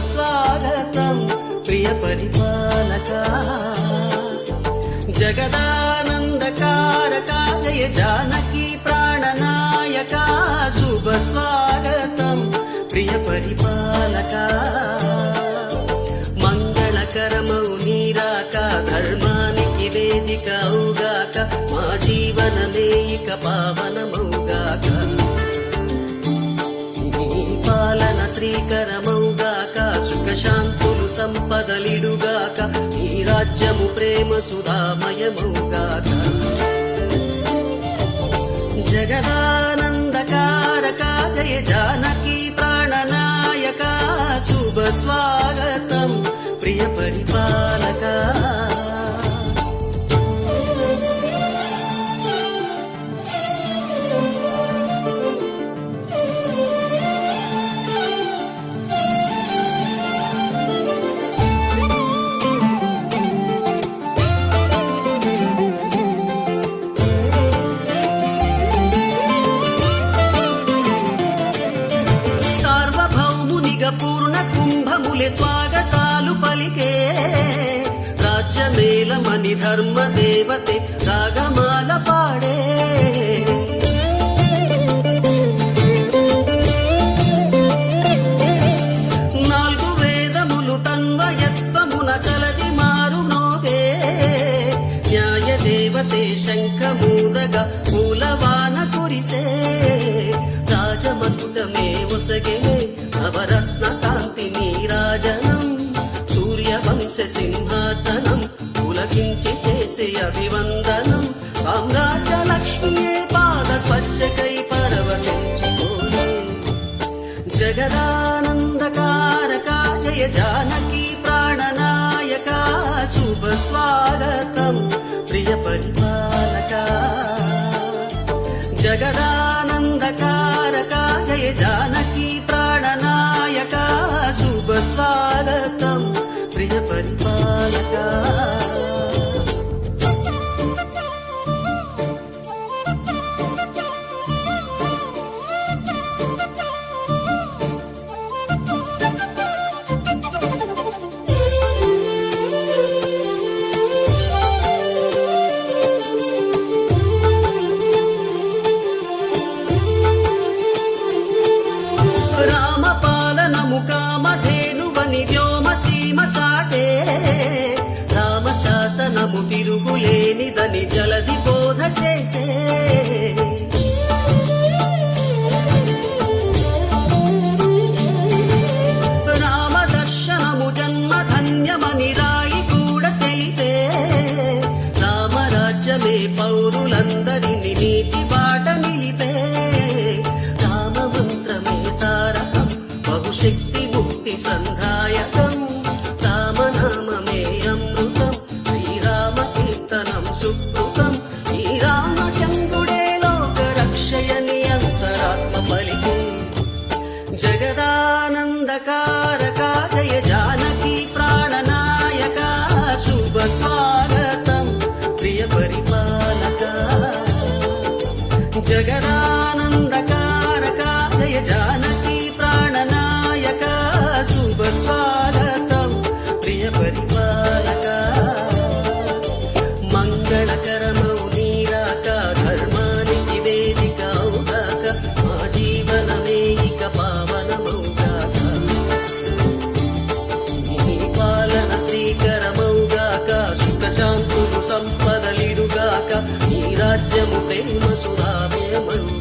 स्वागतं प्रिय परिपालका जगदानन्दकारका जय जानकी प्राणनायका शुभ स्वागतं प्रिय परिपालका मंगलकरमौ नीराका धर्मानिकि वेदिकौगाक मा जीवनमे इक पावनमौगाक పాలన శ్రీకరమౌగాక సుఖ శాంతులు సంపదలిడుగాక ఈ రాజ్యము ప్రేమ సుధామయమౌగాక జగదానందకారక జయ జానకి ప్రాణనాయక శుభ స్వాగతం ప్రియ పరిపాలక పూర్ణ కుంభములే స్వాగతాలు పలికే రాజ్యమేలమని ధర్మ దేవతే రాగమాల పాడే నాలుగు వేదములు తన్వయత్వమున చలది మారు మ్రోగే న్యాయ దేవతే శంఖమూదగా మూలవాన కురిసే రాజమకుటమే ఒసగెనే నవరత్న కాంతి నీరాజనం సూర్యవంశ సింహాసనం పులకించి చేసే అభివందనం సామ్రాజ్య లక్ష్మియే పాద స్పర్శకై పరవశించుకోలే జగదానందకారక జయ జానకి ప్రాణనాయక శుభ స్వాగతం ప్రియ పరిపాలక జగదానందకారక జయ జానకి ప్రాణనాయక శుభ స్వాగతం ప్రియ పరిపాలక రామపాలనము కామధేనువని వ్యోమసీమ చాటే రామశాసనము తిరుగులేనిదని జలధి బోధ చేసే రామదర్శనము జన్మధన్యమని రాయి కూడా తెలిపే రామరాజ్యమే పౌరులందరిని నీతి బాట నిలిపే శక్తి ముక్తి సంధాయకం రామనామమే అమృతం శ్రీరామ కీర్తనం సుకృతం ఈ రామచంద్రుడే లోక రక్షయని అంతరాత్మ పలికే జగదానందకారక జయ జానకి ప్రాణనాయక శుభ స్వాగతం ప్రియ పరిపాలక జగదానందకారక జయ జానకి ప్రాణనాయక శుభ స్వాగతం ప్రియ పరిపాలక మంగళకరమౌ నీరాక ధర్మానికి వేదికౌగాక మా జీవనమే ఇక పావనమౌగాక నీ పాలన శ్రీకరమౌగాక సుఖ శాంతులు సంపదలిడుగాక ఈ రాజ్యము ప్రేమ సుధామయమంట